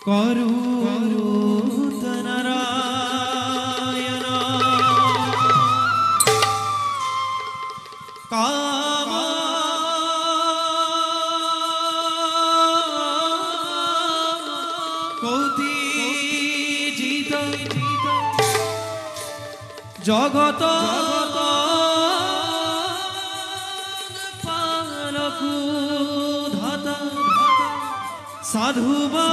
करुतनारायण काम कौतिजित जगत पालकु धाता साधुबा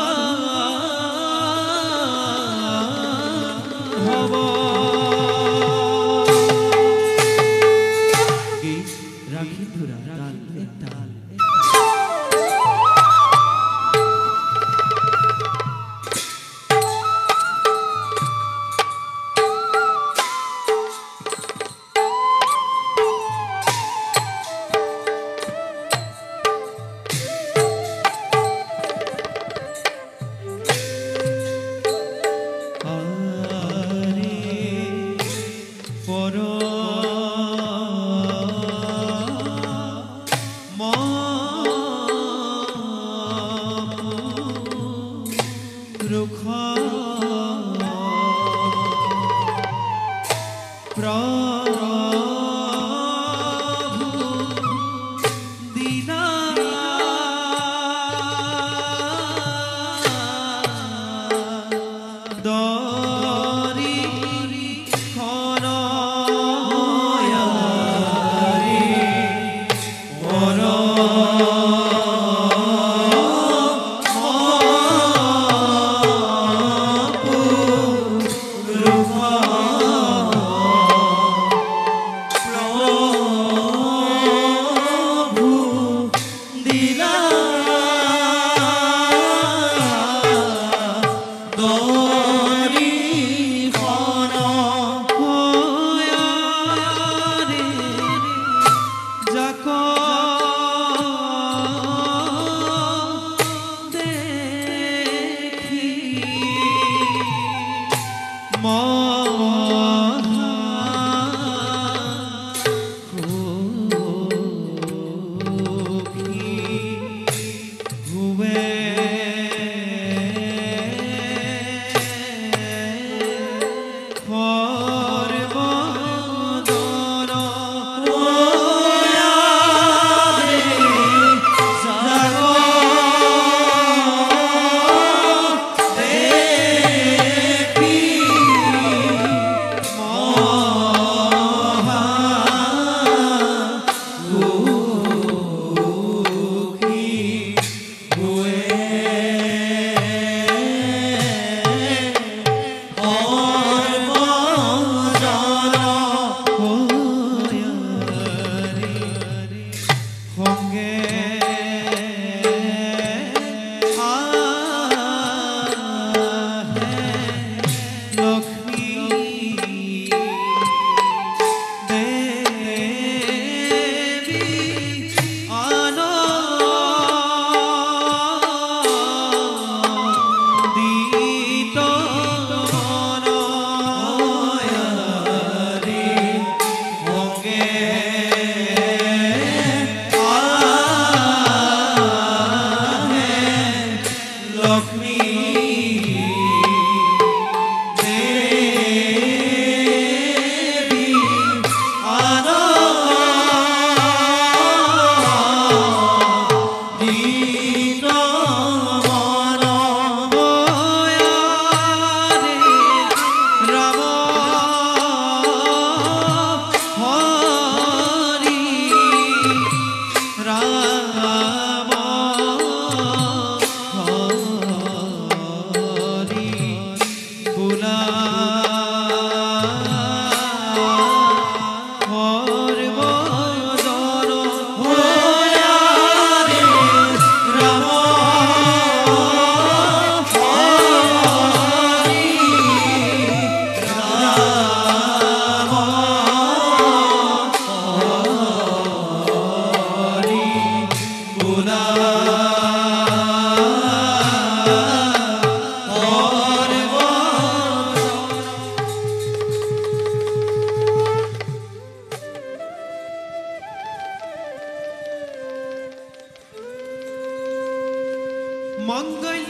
मंगल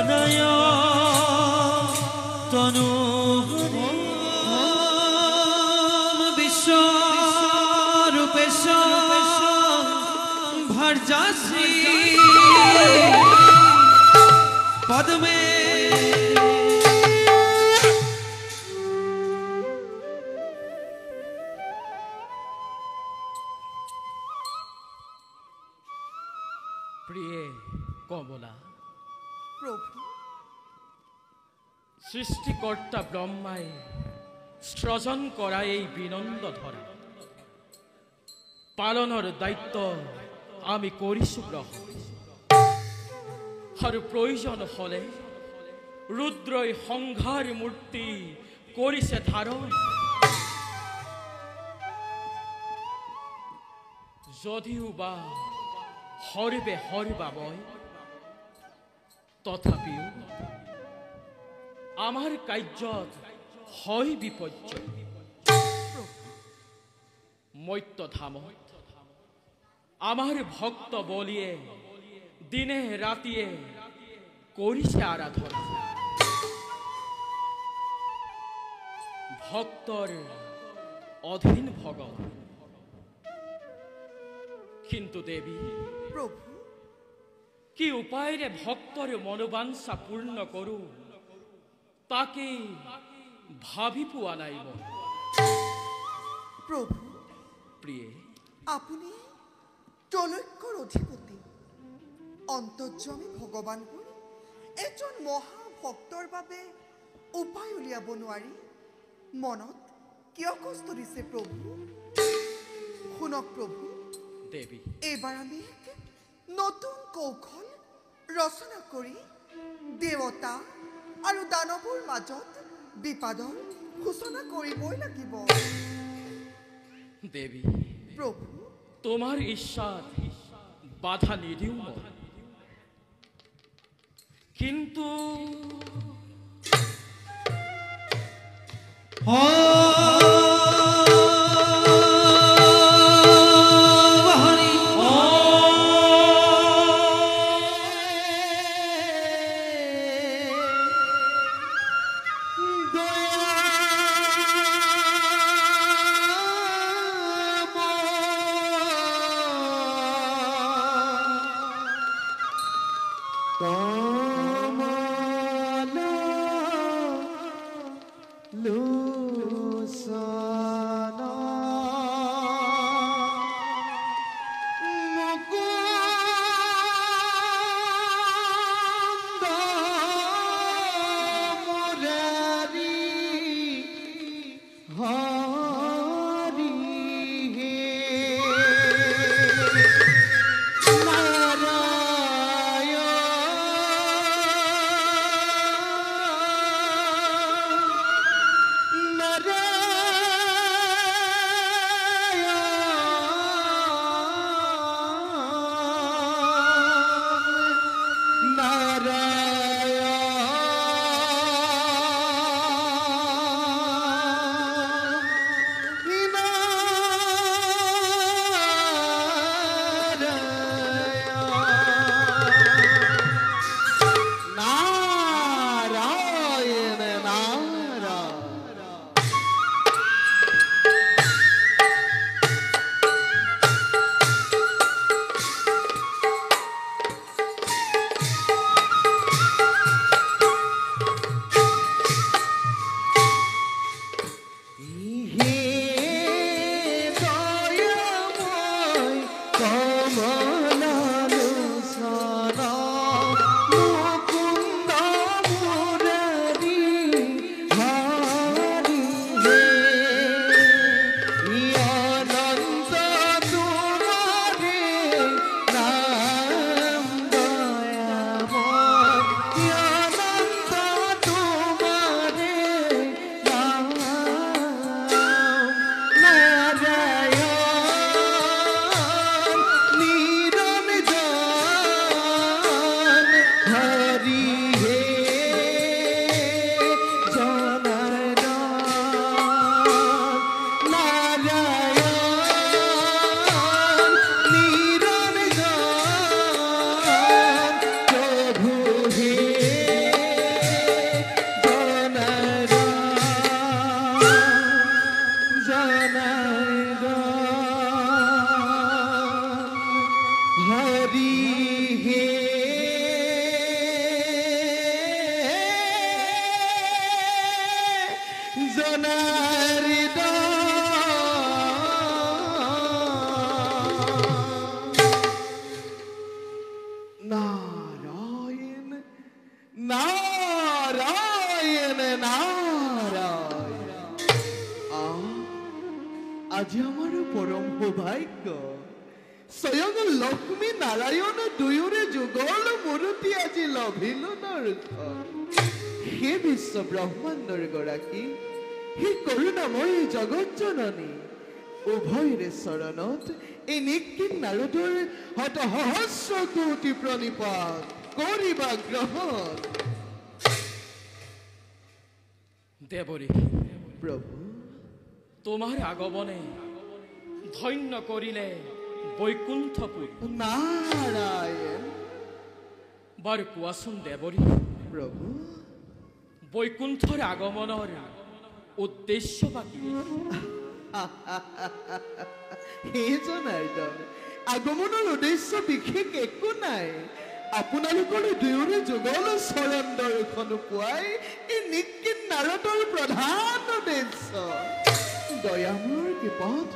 তনয় তনু বিশ্বরূপেশ ভর্যাশ্রী পদ্মে প্রিয়ে কমলা। প্রভু, সৃষ্টিকর্তা ব্রহ্মায় সৃজন করা এই বিনন্দ ধরা পালনের দায়িত্ব আমি করিছো গ্রহণ। আর প্রয়োজন হলে রুদ্রই সংহার মূর্তি করিছে ধারণ। যদিও বা হরবে হরবাবয়, তথাপিও আমার কার্যত হয় বিপর্যয়। মৈত্যধাম আমার ভক্ত বলিয়ে দিনে রাতিয়ে করিছে আরাধনা। ভক্তর অধীন ভগবান, কিন্তু দেবী প্রভু, কি উপায়ে ভক্তর মনোবাঞ্ছা পূর্ণ করু তাকে ভাবি পোৱা নাই মই। প্ৰভু, প্ৰিয়ে, আপুনি ত্ৰৈলোক্যৰ অধিপতি, অন্তৰ্যামী ভগৱান হৈ এজন মহাভক্তৰ বাবে উপায় উলিয়াব নোৱাৰি মনত কিয় কষ্ট দিছে প্ৰভু? শুনক প্ৰভু, দেবী এইবাৰ আমি এক নতুন কৌশল ৰচনা কৰি দেৱতা আৰু দানৱৰ মাজত বিবাদৰ সূচনা কৰিবই লাগিব। দেবী, প্ৰভু, তোমাৰ ইচ্ছাত বাধা নিদিও মই, কিন্তু হৰি কমলা সোনাৰি নাৰায়ণ নাৰায়ণ নাৰায়ণ আজি আমাৰ পৰম সৌভাগ্য স্বয়ং লক্ষ্মী নাৰায়ণ দুয়োৰে যুগল মূৰ্তি আজি লভিলো দৰ্শন হে বিশ্ব ব্ৰহ্মাণ্ডৰ গৰাকী হে কৰুণাময়ী জগত জননী উভয়ৰে চৰণত এই নিক্ষিণ নাৰদৰ হত সহস্ৰ কোটি প্ৰণিপাত কৰিবা গ্ৰহণ দেবৰী প্ৰভু তোমাৰ আগমনে ধন্য কৰিলে বৈকুণ্ঠপুৰ নাৰায়ণ বাৰ কোৱাচোন দেবৰী প্ৰভু বৈকুণ্ঠৰ আগমনৰ উদ্দেশ্য বা কি হে জনাৰ্দন আগমনৰ উদ্দেশ্য বিশেষ একো নাই আপোনালোকৰ দুয়োৰে যুগল চৰণ দৰ্শন পোৱাই এই নিক্ষিণ নাৰদৰ প্ৰধান উদ্দেশ্য দয়াময়ৰ কৃপাত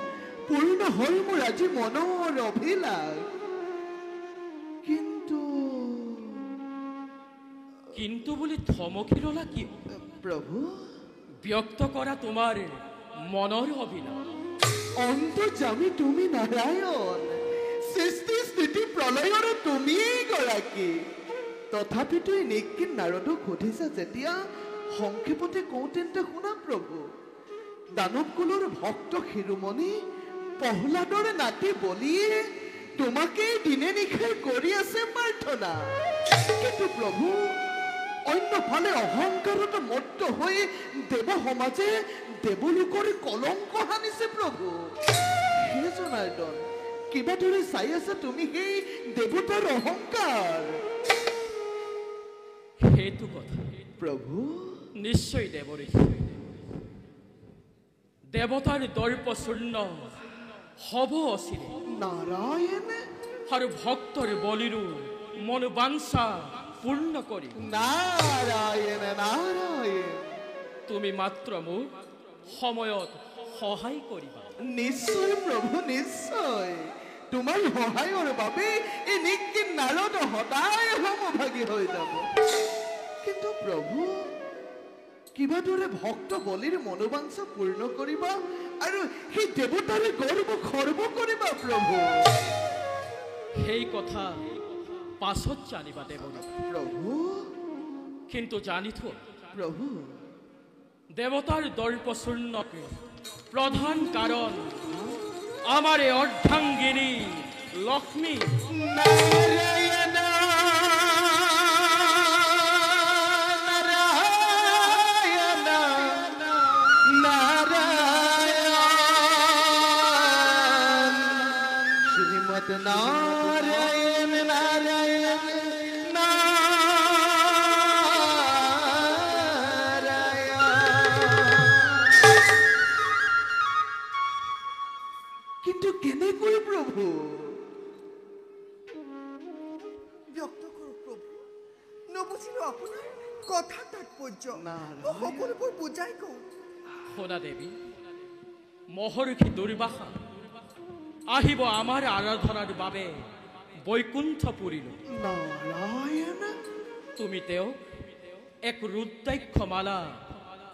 পূৰ্ণ হ'ল মোৰ আজি মনৰ অভিলাষ কিন্তু বুলি থমকি ৰলা কি প্ৰভু ব্যক্ত কৰা তোমাৰ মনৰ অভিলাষ অন্তৰ্যামী তুমি নাৰায়ণ সৃষ্টি স্থিতি প্ৰলয়ৰ তুমিয়েই গৰাকী তথাপিতো এই নিক্ষিণ নাৰদক সুধিছা যেতিয়া সংক্ষেপতে কওঁ তেন্তে শুনা প্ৰভু দানৱকুলৰ ভক্ত শিৰোমণি প্ৰহ্লাদৰ নাতি বলিয়ে তোমাকে দিনে নিশাই কৰি আছে প্ৰাৰ্থনা কিন্তু প্ৰভু অন্যফালে অহংকাৰত মত্ত হৈ দেৱ সমাজে দেৱলোকৰ কলংক সানিছে প্ৰভু হে জনাৰ্দন কিবা দৰে চাই আছে তুমি সেই দেৱতাৰ অহংকাৰ সেইটো কথা প্ৰভু নিশ্চয় দেবৰী দেৱতাৰ দৰ্প চূৰ্ণ হব অচিৰে নাৰায়ণ আৰু ভক্তৰ বলিৰো মনোবাঞ্ছা পূৰ্ণ কৰি নাৰায়ণ নাৰায়ণ তুমি মাত্ৰ মোক সময়ত সহায় কৰিবা নিশ্চয় প্ৰভু নিশ্চয় তোমাৰ সহায়ৰ বাবে এই নিক্ষিণ নাৰদ সদায় সমভাগী হৈ যাব কিন্তু প্ৰভু কিবা দৰে ভক্ত বলিৰ মনোবাঞ্ছা পূৰ্ণ কৰিবা আৰু সেই দেৱতাৰে গৰ্ব খৰ্ব কৰিবা প্ৰভু সেই কথা পাছত জানিবা দেবৰী প্ৰভু কিন্তু জানি থোৱা প্ৰভু দেৱতাৰ দৰ্প চূৰ্ণ প্ৰধান কাৰণ আমাৰ এই অৰ্ধাংগিনী লক্ষ্মী নাৰায়ণ নাৰায়ণ নাৰায়ণ শ্ৰীমৎ নাৰায়ণ নাৰায়ণ কিন্তু কেনেকৈ প্ৰভু ব্যক্ত কৰক প্ৰভু নবুজিলো আপোনাৰ কথা তাৎপৰ্য নাৰায়ণ। মই সকলোবোৰ বুজাই কওঁ শুনা দেৱী মহৰ্ষি দুৰ্বাসা আহিব আমাৰ আৰাধনাৰ বাবে বৈকুণ্ঠপুৰীলৈ নাৰায়ণ তুমি তেওঁক এক ৰুদ্ৰাক্ষ মালা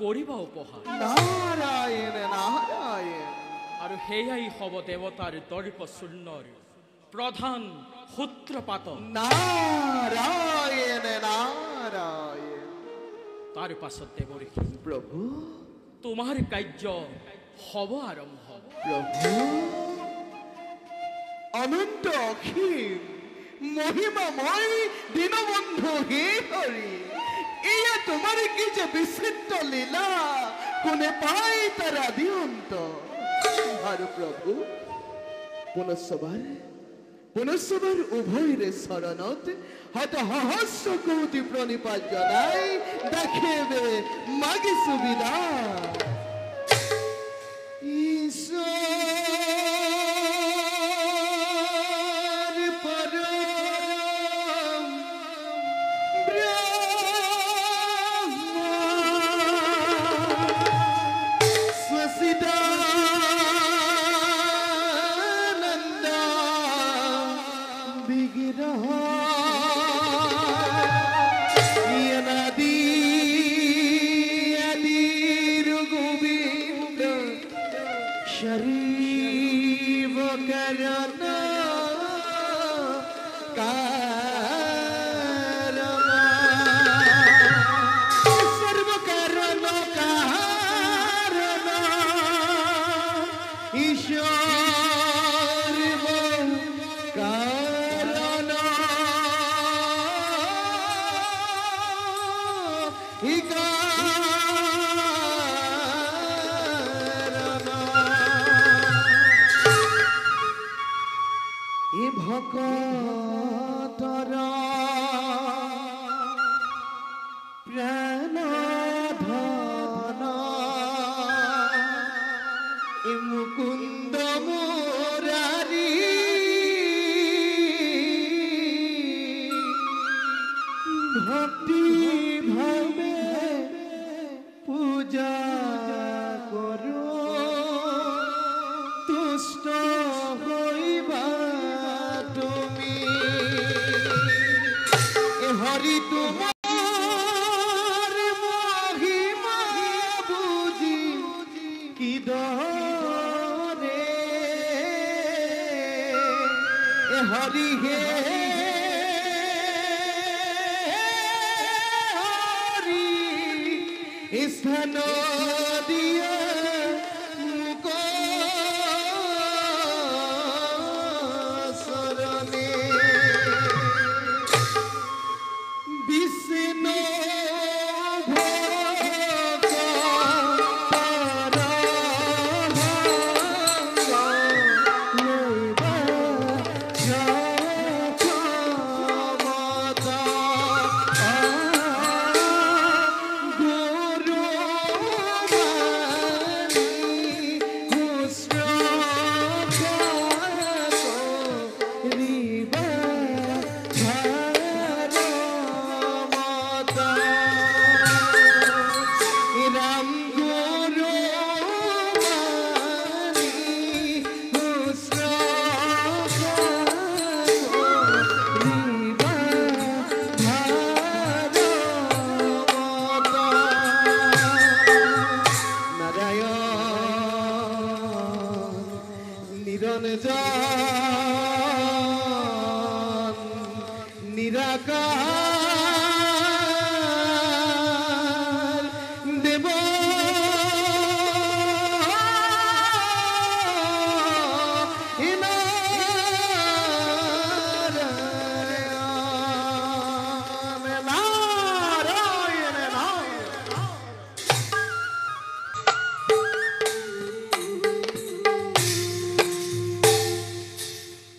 কৰিবা উপহাৰ নাৰায়ণ নাৰায়ণ আৰু সেয়াই হ'ব দেৱতাৰ দৰ্প চূৰ্ণৰ প্ৰধান সূত্ৰপাত নাৰায়ণ নাৰায়ণ তাৰ পাছত দেৱৰী প্ৰভু তোমাৰ কাৰ্য হ'ব আৰম্ভ প্ৰভু অনন্ত অসীম মহিমাময় দীনবন্ধু হে হৰি এয়া তোমাৰ কি যে বিচিত্ৰ লীলা কোনে পায় তাৰ আদি অন্ত আৰু প্ৰভু পুনশ্চবাৰ উভয়ৰে চৰণত হত সহস্ৰ কোটি প্ৰণিপাত জনাই দেখিবে মাগিছো বিদায় ঈশ্বৰ পৰম ব্ৰহ্ম ভকতৰ প্ৰাণ ধন মুকুন্দ মুৰাৰী ভক্তি ভাৱে পূজা কৰো তুষ্ট হইবা তুমি হৰি তোমাৰ মহিমা বুজি কিদৰে হৰি হে হৰি স্থান দিয়া মুক শৰণে বিষ্ণু নিরাকার দেব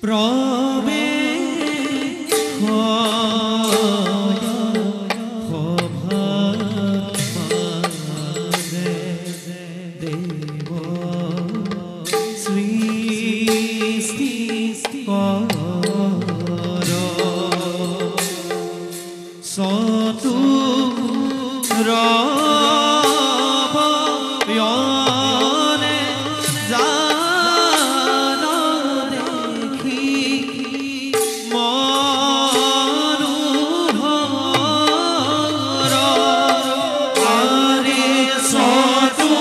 প্রবে দেব সৃষ্টি কর সতু রবয়নে জান দেখি মনোহর আরে সতু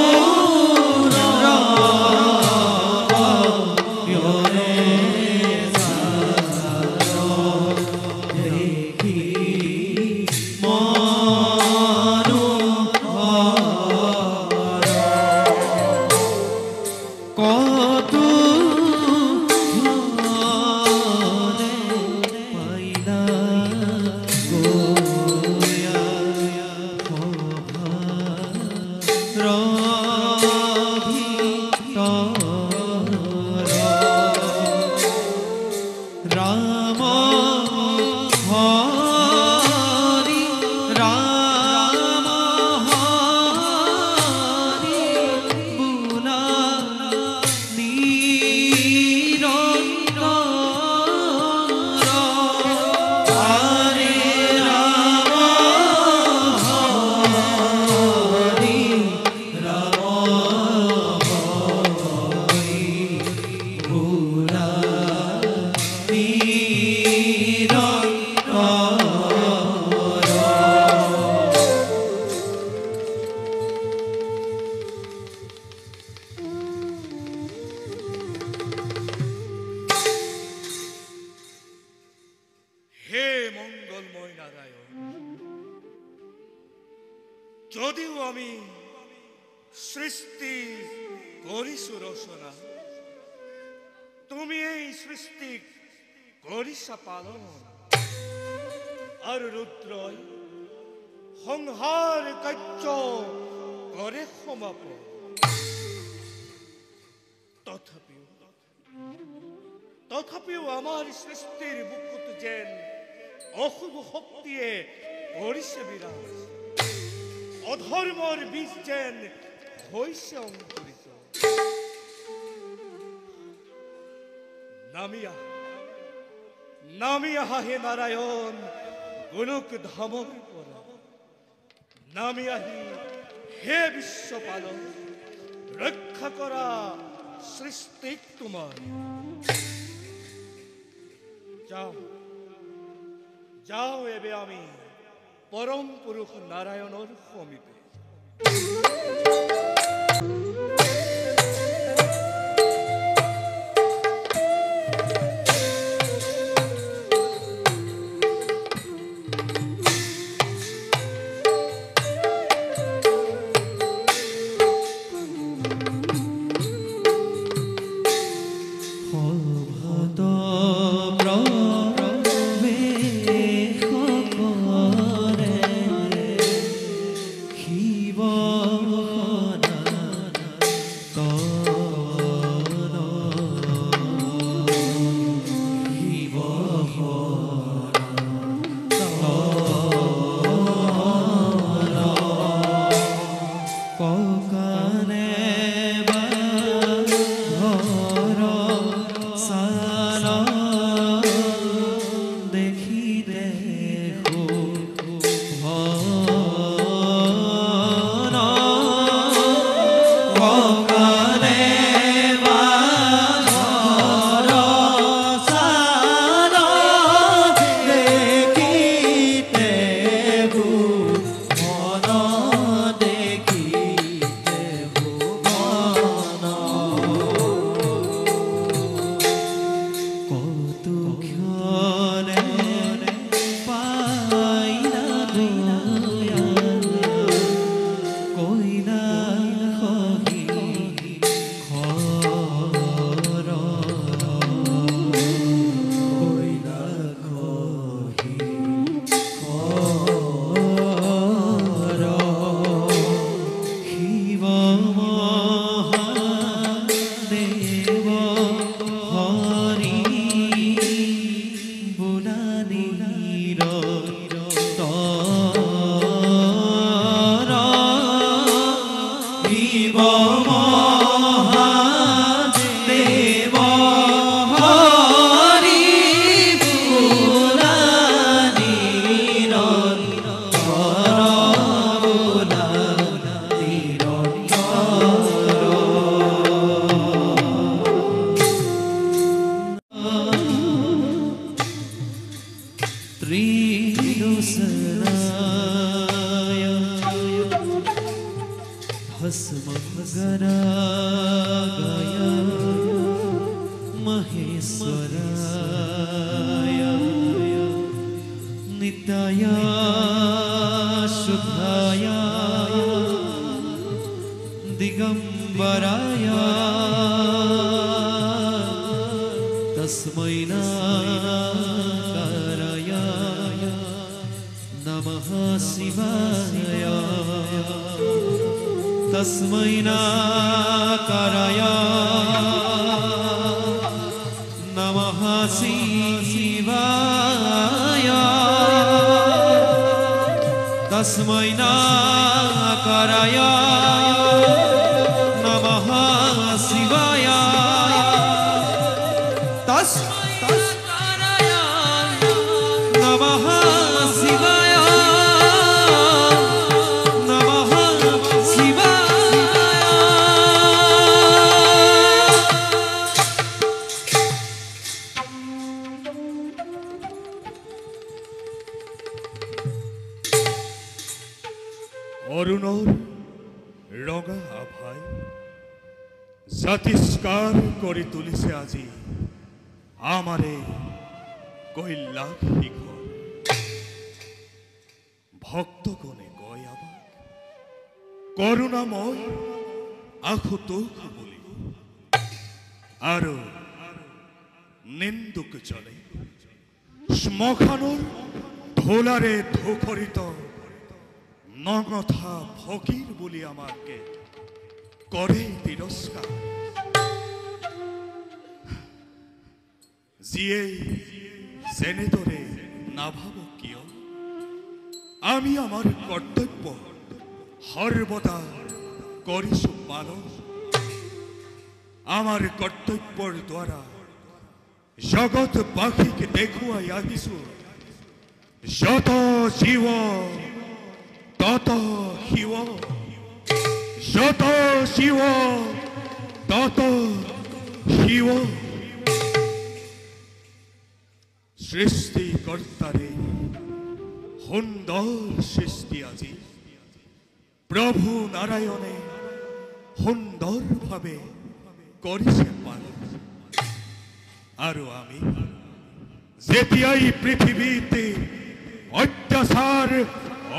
রবয়নে দেখি কত পাইলা গোয়া রাম হরি রাম হরি বুলা হরে রাম হরি রাম হরি বুলা হে মঙ্গলময় নারায়ণ, যদিও আমি সৃষ্টি করিছো রচনা, তুমি এই সৃষ্টি করিছা পালন। আর রুদ্রয় সংহাৰ কাৰ্য কৰে সমাপন। তথাপিও আমাৰ সৃষ্টিৰ বুকুত যেন অশুভ শক্তিয়ে কৰিছে বিৰাজ। অধৰ্মৰ বীজ যেন হৈছে অংকুৰিত। নামি আহা হে নাৰায়ণ গোলক ধামৰ পৰা। নামি আহি হে বিশ্বপালক ৰক্ষা কৰা সৃষ্টিক তোমাৰ। যাও এবে আমি পৰম পুৰুষ নাৰায়ণৰ সমীপে। অৰুণৰ ৰঙা আভাই জাতিষ্কাৰ কৰি তুলিছে আজি আমাৰে কৈলাশ শিখৰ। ভক্তগণে কয় আমাক কৰুণাময় আশুতোষ বলি আৰু নিন্দুক জনে শ্মশানৰ ধোলাৰে ধোখৰিত নগথা ফকিৰ বলি আমাকে কৰে তিৰস্কাৰ। যিয়েই যেনেদৰে নাভাবক কিয়, আমি আমাৰ কৰ্তব্য সৰ্বদা কৰিছো পালন। আমাৰ কৰ্তব্যৰ দ্বাৰা জগতবাসীক দেখুৱাই আহিছো, যত জীৱ তত শিৱ, যত শিৱ তত শিৱ। সৃষ্টিকৰ্তাৰে সুন্দৰ সৃষ্টি আজি প্ৰভু নাৰায়ণে সুন্দৰভাৱে কৰিছে পালন। আৰু আমি যেতিয়াই পৃথিৱীতে অত্যাচাৰ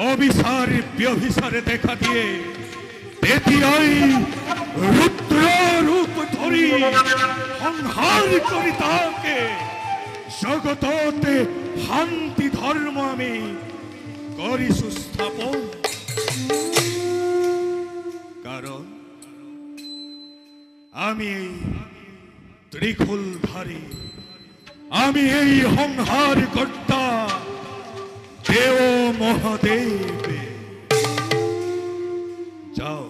অবিচাৰ ব্যভিচাৰে দেখা দিয়ে, তেতিয়াই ৰুদ্ৰ ৰূপ ধৰি সংহাৰ কৰি তাকে জগততে শান্তি ধৰ্ম আমি কৰিছো স্থাপন। কাৰণ আমি এই ত্ৰিশূলধাৰী, আমি এই সংহাৰ কৰ্তা দেৱ মহাদেৱে। যাও,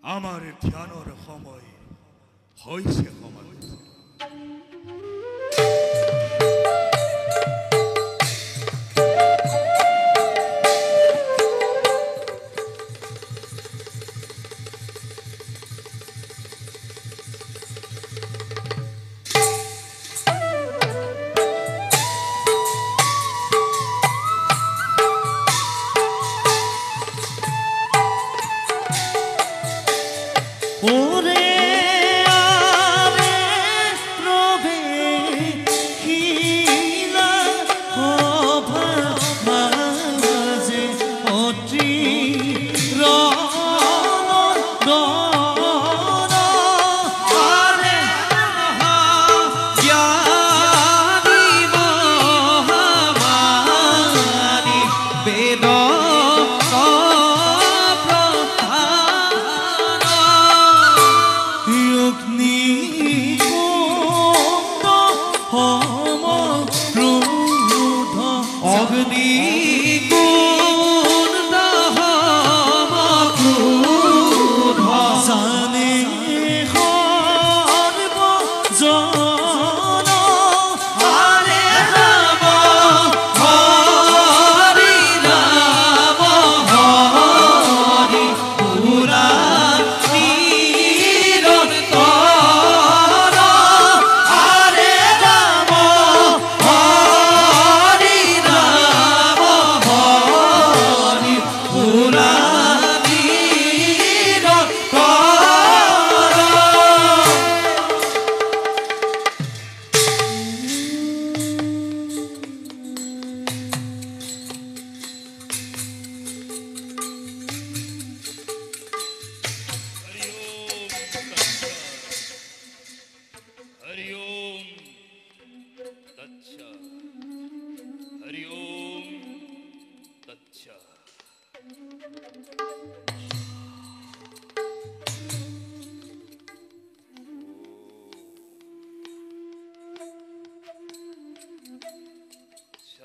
আমাৰ ধ্যানৰ সময় হৈছে সমাগত। ওরে আরে রবে হিলা হভা মাঝে অতি রণ আরে জ্ঞানী মহামানী বেদ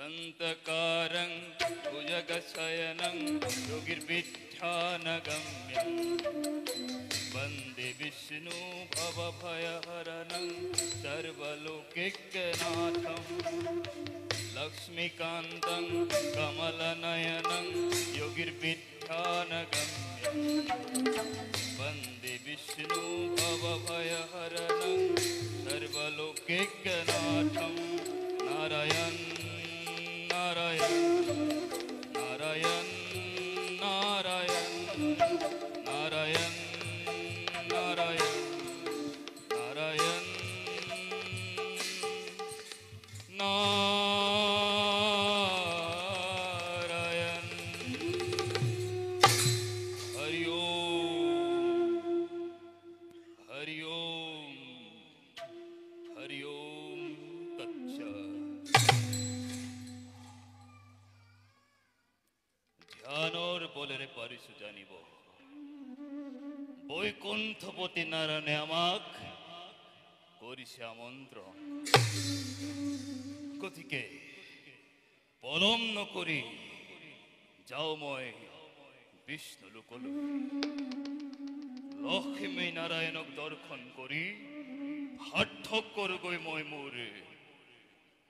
शान्तकारं भुजगशयनं योगिर्विद्यानगम्यं वन्दे विष्णु भवभयहरणं सर्वलोकैकनाथं लक्ष्मीकान्तं कमलनयनं योगिर्विद्यानगम्यं वन्दे विष्णु भवभयहरणं सर्वलोकैकनाथं नारायण नारायण नारायण नारायण नारायण नारायण नारायण नारायण हरि ओम ধ্যানৰ বলেৰে পাৰিছো জানিব বৈকুণ্ঠপতি নাৰায়ণে আমাক কৰিছে আমন্ত্ৰণ গতিকে পলম নকৰি যাওঁ মই বিষ্ণু লোকলৈ লক্ষ্মী নাৰায়ণক দৰ্শন কৰি সাৰ্থক কৰোগৈ মই মোৰ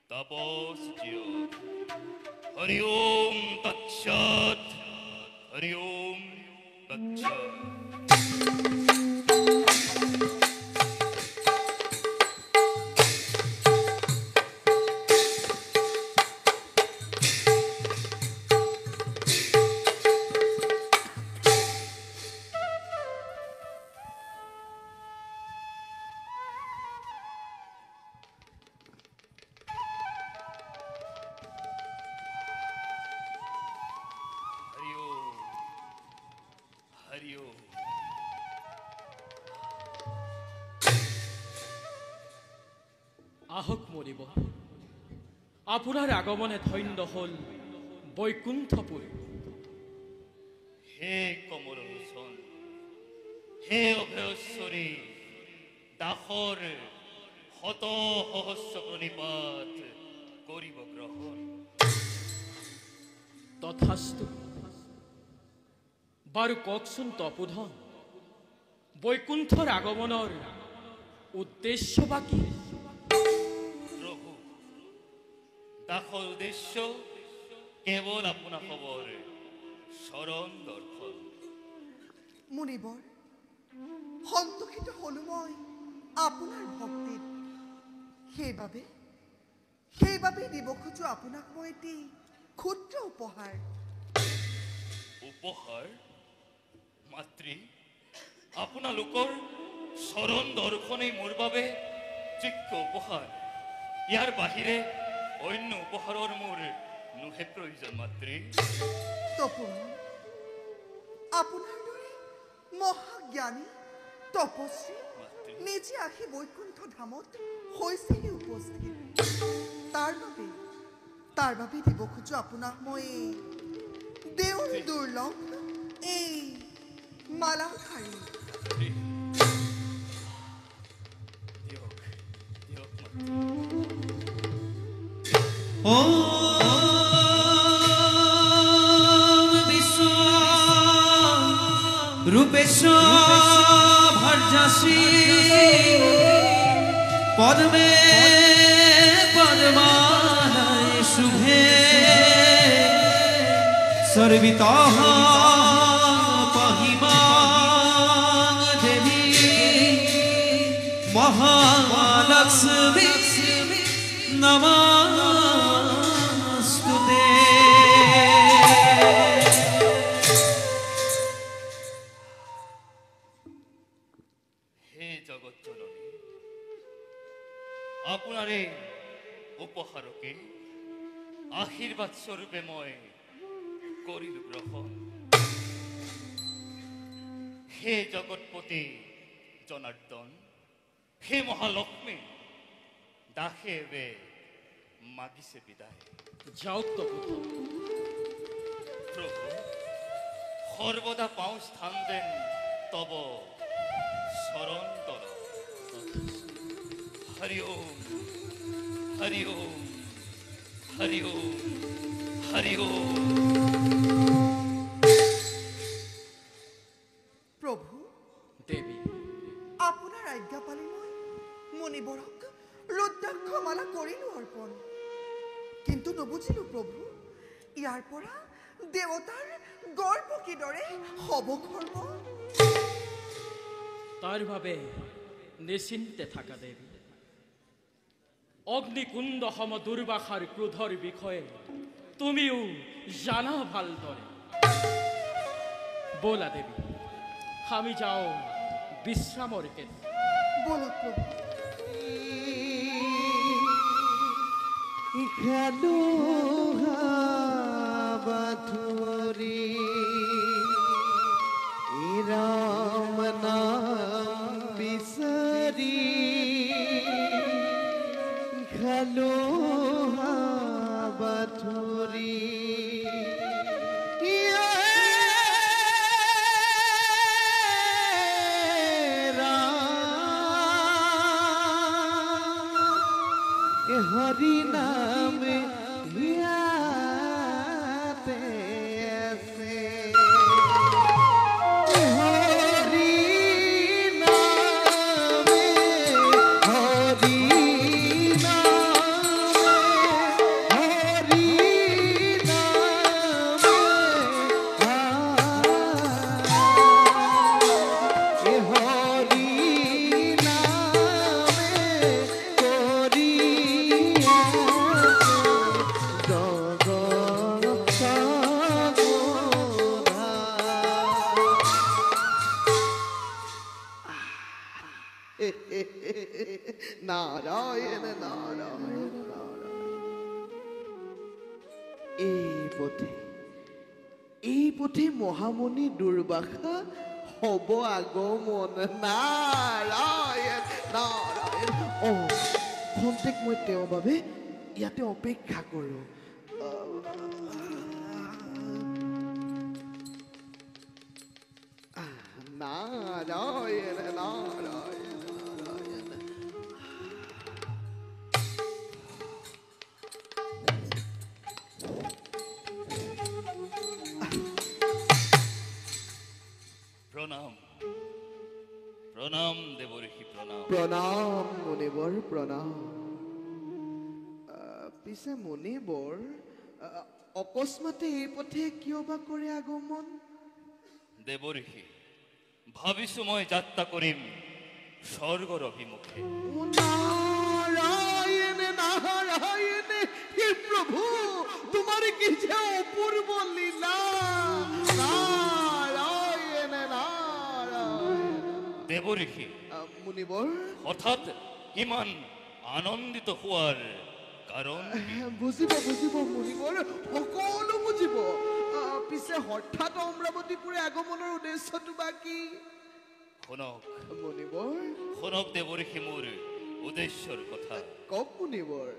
তাপস জীৱ হৰি ওম তৎসৎ হৰি ওম তৎসৎ হৰি ওম আহক মৰিব আপোনাৰ আগমনে ধন্য হল বৈকুণ্ঠপুৰ হে কমল লোচন হে অভয়শ্বৰী দাসৰ শত সহস্ৰ প্ৰণিপাত কৰিব গ্ৰহণ তথাস্তু বাৰু কওকচোন তপোধন বৈকুণ্ঠৰ আগমনৰ উদ্দেশ্য বা কি প্ৰভু দাসৰ উদ্দেশ্য কেৱল আপোনাৰ খবৰ শৰণ দৰ্শন মুনিবৰ সন্তোষিত হলো মই আপোনাৰ ভক্তিত সেইবাবে দিব খোজো আপোনাক মই এটি ক্ষুদ্ৰ উপহাৰ উপহাৰ মাতৃ আপোনালোকৰ শৰণ দৰ্শনেই মোৰ বাবে যোগ্য উপহাৰ ইয়াৰ বাহিৰে অন্য উপহাৰৰ মোৰ নুহে প্ৰয়োজন মাতৃ তপোধন আপোনাৰ দৰে মহাজ্ঞানী তপস্বী নিজে আহি বৈকুণ্ঠ ধামত হৈছেহি উপস্থিত তাৰ বাবে দিব খোজো আপোনাক মই দেউল দুৰ্লভ এই মালাখাৰী দিয়ক দিয়ক ওম বিশ্ব ৰূপেশ্বৰ ভৰ্যাসী পদ্মে পদ্মালয় শুভে সৰ্বিতঃ পহিমা দেবী মহালক্ষ্মী নমস্তুতে হে জগত জননী আপোনাৰে উপহাৰকে আশীৰ্বাদ স্বৰূপে মই কৰিলো গ্ৰহণ হে জগতপতি জনাৰ্দন হে মহালক্ষ্মী দাসে বে মাগিছে বিদায় যাওক তপোধন প্ৰভু সৰ্বদা পাওঁ স্থান যেন তব শৰণ তল হৰি ওম হৰি ওম হৰি ওম হৰি ওম প্ৰভু দেৱী আপোনাৰ আজ্ঞা পালি মই মুনিবৰক ৰুদ্ৰাক্ষ মালা কৰিলো অৰ্পণ কিন্তু নবুজিলো প্ৰভু ইয়াৰ পৰা দেৱতাৰ গৰ্ভ কিদৰে হ'ব গৰ্ভ তাৰ বাবে নিশ্চিন্তে থাকা দেৱী অগ্নিকুণ্ড সম দুৰ্বাসাৰ ক্ৰোধৰ বিষয়ে তুমিও জানা ভালদৰে ব'লা দেৱী আমি যাওঁ বিশ্ৰামৰ কেন্দ্ৰ বলো প্ৰভু বাথুৰি ৰাম নাম বিসৰি খালো বাথুৰি নাৰায়ণ নাৰায়ণ নাৰায়ণ। এই পথে মহামণি দুৰ্বাসা হ'ব আগমন। নাৰায়ণ নাৰায়ণ। খন্তেক মই তেওঁৰ বাবে ইয়াতে অপেক্ষা কৰোঁ। নাৰায়ণ নাৰায়ণ নাৰায়ণ। প্ৰণাম প্ৰণাম দেবঋষি প্ৰণাম। প্ৰণাম মুনিবৰ প্ৰণাম। পিছে মুনিবৰ অকস্মাতে এই পথে কিয় বা কৰে আগমন? দেবঋষি ভাবিছো মই যাত্ৰা কৰিম স্বৰ্গৰ অভিমুখে। নাৰায়ণ নাৰায়ণ। হে প্ৰভু, তোমাৰ কি যে অপূৰ্ব লীলা। নাৰায়ণ নাৰায়ণ। দেবঋষি মুনিবৰ হঠাৎ ইমান আনন্দিত হোৱাৰ কাৰণ কি? বুজিব মুনিবৰ, সকলো বুজিব। পিছে হঠাৎ অমৰাৱতীপুৰে আগমনৰ উদ্দেশ্যটো বা কি? শুনক মুনিবৰ শুনক দেবঋষি মোৰ উদ্দেশ্যৰ কথা। কওক মুনিবৰ।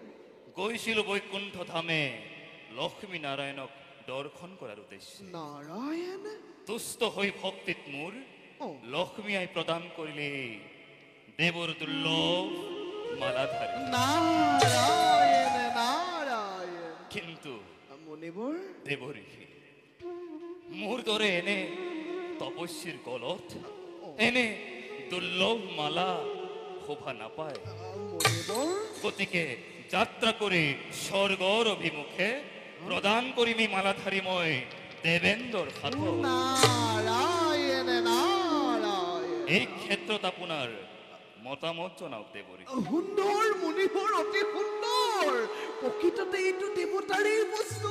গৈছিলো বৈকুণ্ঠ ধামে লক্ষ্মী নাৰায়ণক দৰ্শন কৰাৰ উদ্দেশ্যে। নাৰায়ণ। তুষ্ট হৈ ভক্তিত মোৰ অ। লক্ষ্মী আই প্ৰদান কৰিলে দেৱৰ দুৰ্লভ মালাধাৰী। নাৰায়ণ নাৰায়ণ। কিন্তু মুনিবৰ দেৱঋষি মোৰ দৰে এনে তপস্বীৰ গলত এনে দুৰ্লভ মালা শোভা নাপায়। মুনিবৰ গতিকে যাত্ৰা কৰি স্বৰ্গৰ অভিমুখে প্ৰদান কৰিম এই মালাধাৰী মই দেৱেন্দ্ৰৰ হাতত। নাৰায়ণ নাৰায়ণ। এই ক্ষেত্ৰত আপোনাৰ মতামত জনাওক দেৱঋষি। সুন্দৰ মুনিবৰ, অতি সুন্দৰ। প্ৰকৃততে এইটো দেৱতাৰেই বস্তু।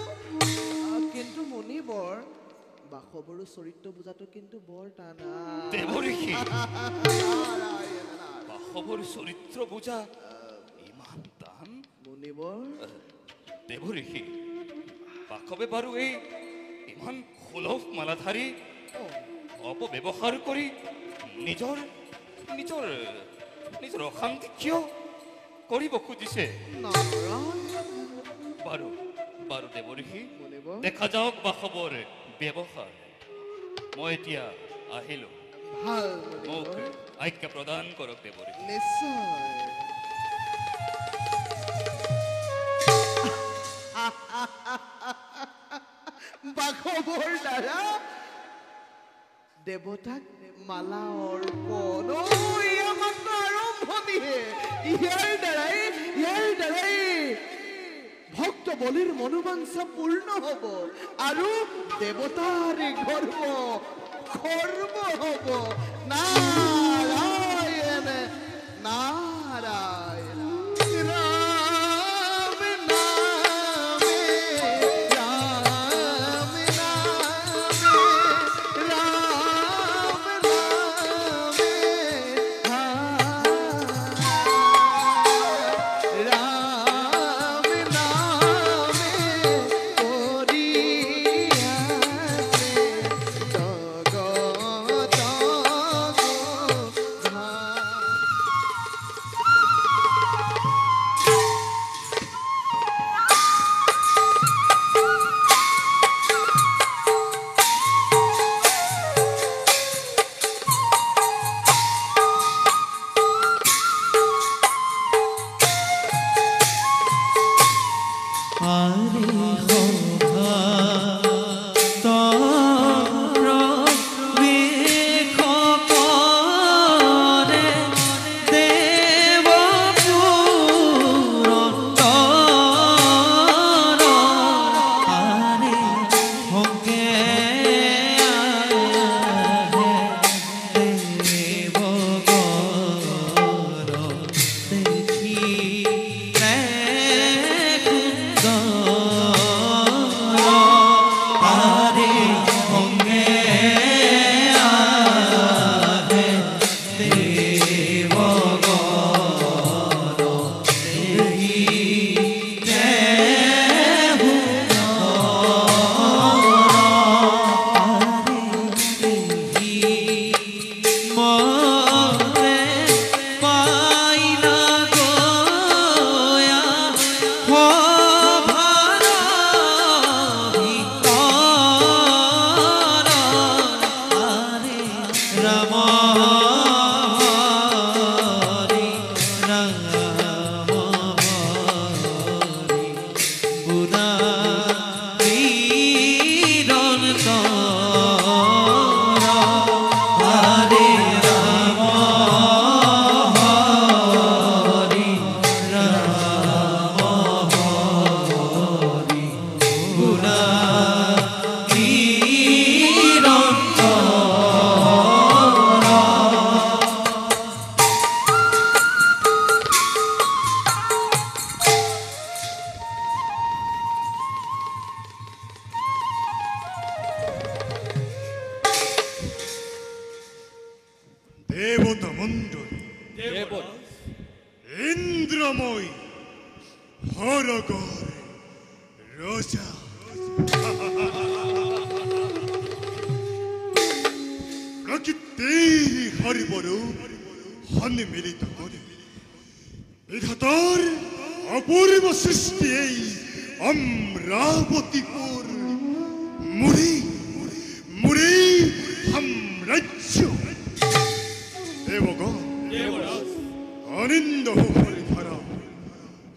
কিন্তু মুনিবৰ বাসৱৰো চৰিত্ৰ বুজাটো কিন্তু বৰ টানা। দেৱঋষি নাৰায়ণ নাৰায়ণ। বাসৱৰ চৰিত্ৰ বুজা ইমান টান? মুনিবৰ দেৱঋষি বাসৱে বাৰু এই ইমান সুলভ মালাধাৰী অপব্যৱহাৰ কৰি নিজৰ নিজৰ নিজৰ অশান্তি কিয় কৰিব খুজিছে? নাৰায়ণ। বাৰু বাৰু দেৱঋষি মুনিবৰ দেখা যাওক বাসৱৰ ব্যৱহাৰ। মই এতিয়া আহিলো, ভাল মোক মুনিবৰ। আজ্ঞা প্ৰদান কৰক দেৱঋষি। নিশ্চয়। বাসৱৰ দ্বাৰা দেৱতাক মালা অৰ্পণ। এয়া মাত্ৰ আৰম্ভণিহে। ইয়াৰ দ্বাৰাই ভক্ত বলিৰ মনোবাঞ্ছা পূৰ্ণ হ'ব আৰু দেৱতাৰ গৰ্ব হ'ব। নাৰায়ণ নাৰায়ণ। ৰাম নামে ৰাম নামে ৰাম নামে ৰাম নামে কৰি আছে জগত মণ্ডলী দেবরাজ ইন্দ্রময় হরগর রোজা প্রকৃতির হরিবর সন্মিলিত করে বিধাতার অপূর্ব সৃষ্টি এই অমরাবতীপুর মুড়ি মুড়ি সাম্রাজ্য দেবগণ দেবরাজ অনিন্দ হরিধারা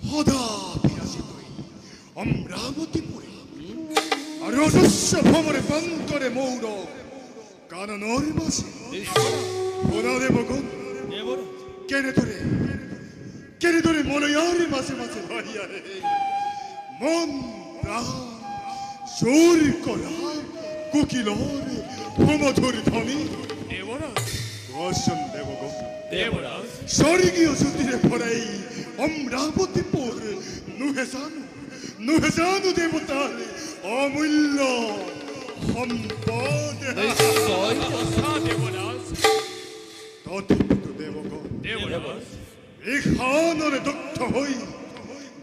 সদা বিরাজিত অমরাবতীপুরে আর অজস্র ভ্রমরে প্রান্তরে মৌর কাননের মাঝে ওরা দেবগণ দেবরাজ কেনে ধরে মলয়ার মাঝে মাঝে ভাইয়া রে মন প্রাণ জোর করা কুকিলর প্রমধুর ধ্বনি দেবরাজ বসন দেবগণ দেবরাজ স্বর্গীয় জ্যোতিরে ভরাই অমরাবতীপুর নুহে জানু দেবতার অমূল্য সম্পদ নিশ্চয় দেবরাজ তথিত দেবগণ দেবরাজ এখানরে দগ্ধ হই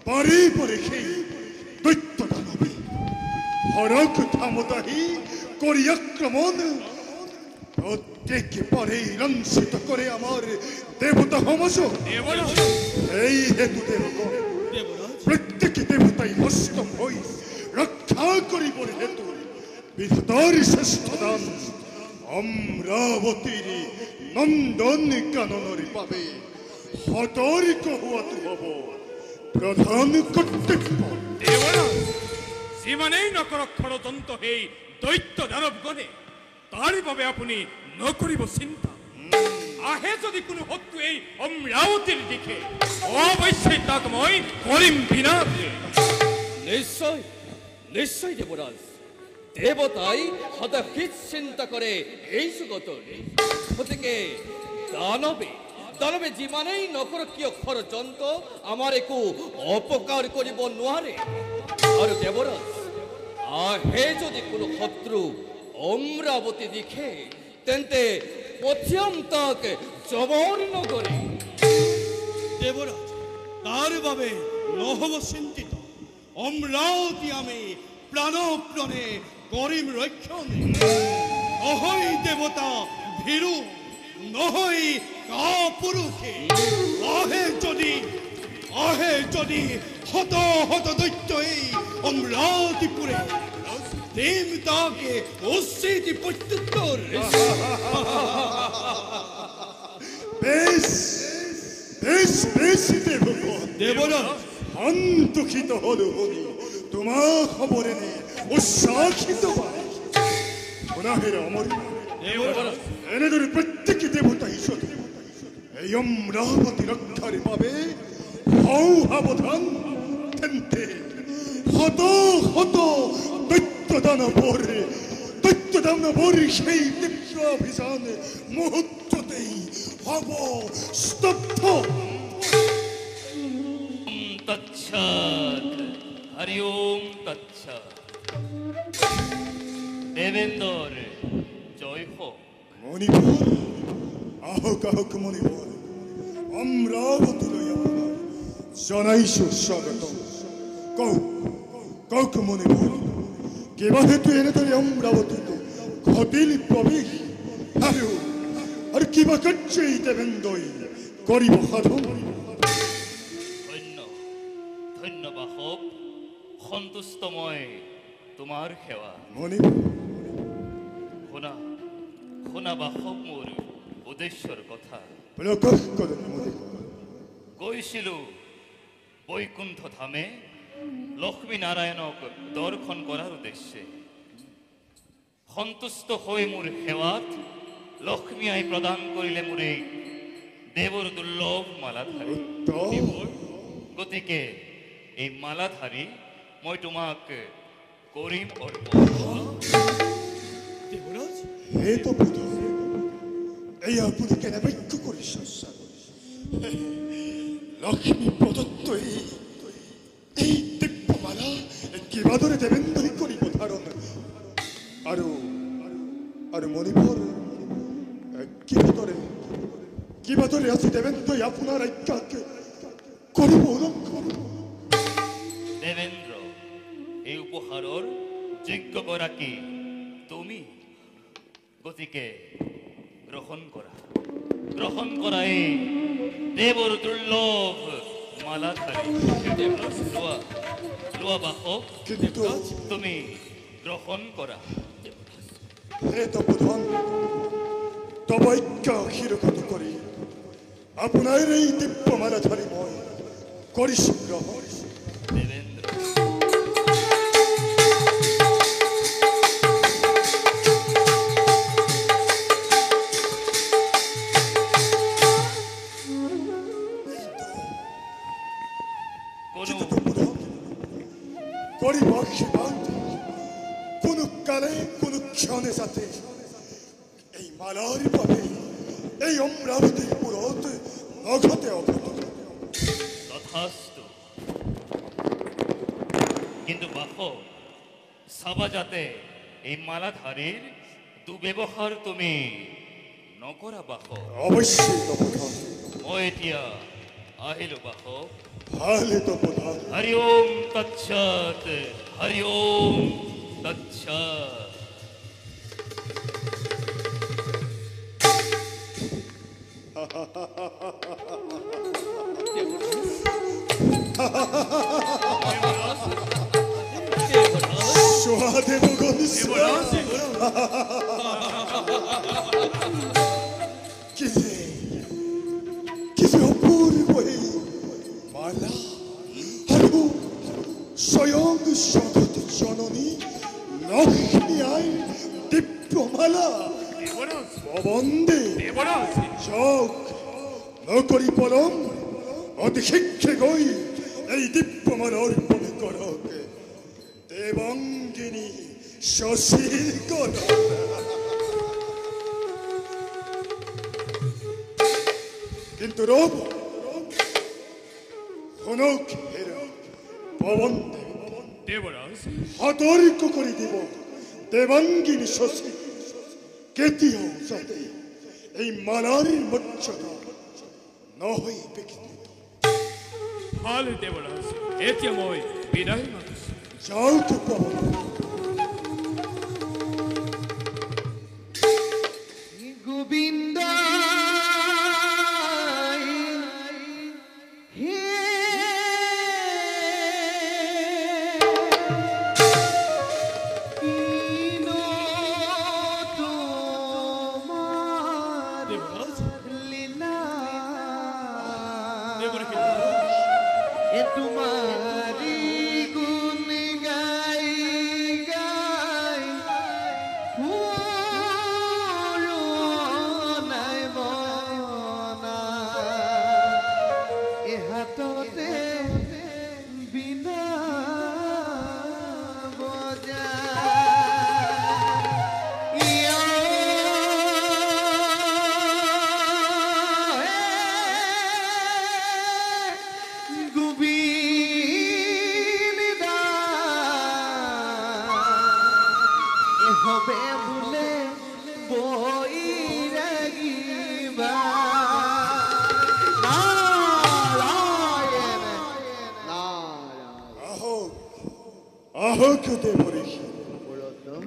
বাড়ি পরে খেয়ে দৈত্য দানবে হরক থামতাহি করি আক্রমণ প্রত্যেকে পরে লাঞ্ছিত করে আমার দেবতা হমস দেবরাজ এই হেতু দেবগণ দেবরাজ প্রত্যেকে দেবতাই হস্তম হই রক্ষা করিবর হেতু বিধাতার শ্রেষ্ঠ দান অমরাবতীর নন্দন কাননরে পাবে সতর্ক হওয়াতে হব প্রধান কর্তব্য দেবরাজ সীমানেই নকর ষড়যন্ত্র হেই দৈত্য দানবগণে তারই বাবে আপুনি নকৰিব চিন্তা আহে যদি কোনো শত্ৰু এই অমৰাৱতীৰ দিশে অৱশ্যেই তাক মই কৰিম বিনাশ নিশ্চয় নিশ্চয় দেবৰাজ দেবতাই সদা হিত চিন্তা কৰে এই জগতত গতিকে দানৱে যিমানেই নকৰক কিয় ষড়যন্ত্ৰ আমাৰ একো অপকাৰ কৰিব নোৱাৰে আৰু দেবৰাজ আহে যদি কোনো শত্ৰু অমৰাবতী দিশে তেন্তে পথিয়াম তাক জবৰ নগৰে দেবৰাজ তাৰ বাবে নহব চিন্তিত অমৰাৱতী আমি প্ৰাণপ্ৰণে কৰিম ৰক্ষণ নহয় দেৱতা ভীৰু নহয় কাপুৰুষে আহে যদি শত শত দৈত্য এই অমৰাৱতীপুৰে দিম তাকে উচিত প্ৰত্যুত্তৰ বেশ বেশ বেশ দেবগণ দেবরাজ অন্তখিত হল হনি তোমার খবরে নে উৎসাহিত গুনাহের অমর দেবরাজ এনেদের প্রত্যেক দেবতা ঈশ্বর এই অমরাবতী রক্ষারে পাবে হও সাবধান তেন্তে হত হত দৈত্য দানবর সেই তীব্র অভিযান মুহূর্ততেই হব স্তব্ধ তচ্ছাৎ হরি ওম তচ্ছাৎ দেবেন্দর জয় হোক মণিপুর আহক আহক মণিপুর অমরাবতী জানাইছো স্বাগত কৌক মণিপুর কেবা হেতু এনেদৰে অমৰাবতীত ঘটিল প্ৰৱেশ আৰু কিবা কাৰ্যই দেবেন্দই কৰিব সাধন ধন্য ধন্য বাসৱ সন্তুষ্ট মই তোমাৰ সেৱা মণিপুৰ শুনা বাসৱ মোৰ উদ্দেশ্যৰ কথা প্ৰকাশ কৰে মণিপুৰ গৈছিলো বৈকুণ্ঠ ধামে লক্ষ্মী নাৰায়ণক দৰ্শন কৰাৰ উদ্দেশ্যে সন্তুষ্ট হৈ মোৰ সেৱাত লক্ষ্মী আই প্ৰদান কৰিলে মোৰ এই দেৱৰ দুৰ্লভ মালাধাৰী গতিকে এই মালাধাৰী মই তোমাক কৰিম অৰ্পণ দেবৰাজ হে তো বুধ এই আপুনি কেনে বাক্য কৰি লক্ষ্মী প্ৰদত্ত এই দিব্যমালা কিবাদৰে দেবেন্দই কৰিব ধাৰণ আৰু মণিপুৰ কিবাদৰে আছে দেৱেন্দ্ৰই আপোনাৰ আজ্ঞাকে কৰিব অলংকাৰ। দেবেন্দ্ৰ, এই উপহাৰৰ যোগ্য গৰাকী তুমি, গতিকে গ্ৰহণ কৰা। গ্ৰহণ কৰাই দেৱৰ দুৰ্লভ মালাধাৰী। লোৱা লোৱা বাসক, কিন্তু তুমি গ্ৰহণ কৰা। হে তপোধন, তপজ্ঞা শিৰগত কৰি আপোনাৰ এই দিব্যমালা ধৰি মই কৰিছোঁ গ্ৰহণ। দেবেন্দ্ৰ, কোনো তপোধন কৰিব আশীৰ্বাদ, কোনো কালে কোনো ক্ষণে যাতে এই মালাৰ বাবে এই অমৰাৱতীৰ পুৰত নঘটে অঘটন। তথাস্তু। কিন্তু বাসক, চাবা যাতে এই মালাধাৰীৰ দুৰ্ব্যৱহাৰ তুমি নকৰা বাসক। অৱশ্যেই তপোধন, মই এতিয়া আহিলো বাসক। ভালে তপোধন। হৰি ওম তৎসৎ, হৰি ওম তৎসৎ। সোহাদেৱ কি যে অপূৰ্ব এই মালা আৰু স্বয়ং জগত জননী লক্ষ্মী আইৰ দিব্যমালা। বন্দে যাওক, নকৰি পলম, অতি শীঘ্ৰে গৈ এই দিব্যমালা অৰ্পণ কৰক দেৱাংগিনী শশীৰ কৰত। কিন্তু ৰব, শুনক হেৰা পৱন দেৱৰাজ, সতৰ্ক কৰি দিব দেৱাংগিনী শশী, কেতিয়াও যাতে এই মালাৰ মৰ্যাদা নহয় বিঘ্নিত। ভাল দেৱৰাজ, এতিয়া মই বিদায় মাগিছোঁ। যাওক পৱন। গোবিন্দ তোমারি গুণ গাই গাই নাই বনা এ হাততে বিনা বজা হবে বলে বই রাগিবা নারায়ণ নারায়ণ। আহক আহক দেৱঋষি,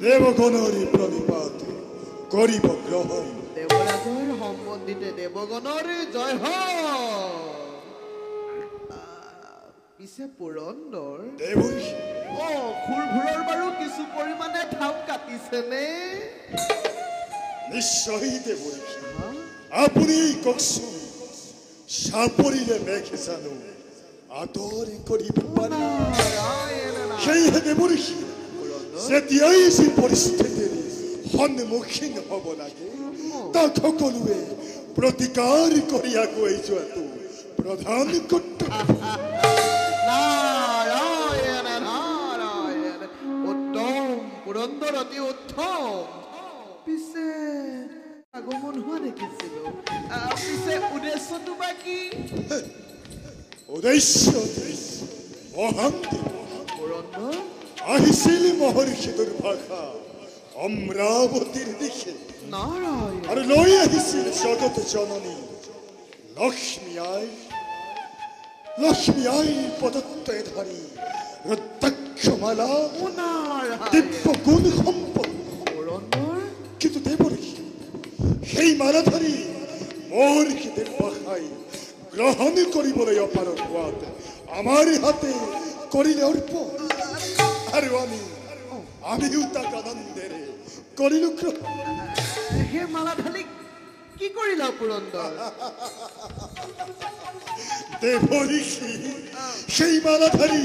দেৱগণৰ প্ৰণিপাত কৰিব গ্ৰহণ। দেৱৰাজৰ সম্বন্ধিতে দেৱগণৰ জয় হওক। পিছে পুৰন্দৰ দেৱঋষি, খুৰভুৰৰ বাৰু কিছু পৰিমাণে ঠাপ কাটিছেনে? নিশ্চয় দেৱঋষি, আপুনি কওকচোন, চাপৰিলে মেঘ জানো আদৰ কৰিব পাৰে? সেয়েহে দেৱঋষি, যেতিয়াই যি পৰিস্থিতিৰ সন্মুখীন হ'ব লাগে তাক সকলোৱে প্ৰতিকাৰ কৰি আগুৱাই যোৱাটো প্ৰধান কৰ্তব্য। নাৰায়ণ নাৰায়ণ, উত্তম পুৰন্দৰ, অতি উত্তম। পিছে আগমন হোৱা দেখিছিলো, পিছে উদ্দেশ্যটো বা কি? উদ্দেশ্য মহান পুৰন্দৰ আহিছিল মহৰ্ষি দুৰ্ভাষা অমৰাৱতীৰ দিশে নাৰায়ণ আৰু লৈ আহিছিল জগত জননী লক্ষ্মী আই পদত্বে ধাৰী ৰুদ্ৰাক্ষমালা পুনৰায় দিব্য গুণ সম্পন্ন। পুৰন্দৰ কিন্তু দেৱঋষি সেই মালাধাৰী মোৰ হৃদয় বহাই গ্ৰহণ কৰিবলৈ অপাৰগ হোৱাত আমাৰ হাতে কৰিলে অৰ্পণ আৰু আমিও তাক আনন্দেৰে কৰিলো গ্ৰহণ। সেই মালাধাৰী কি কৰিলা পুৰন্দৰ? দেৱঋষি সেই মালাধাৰী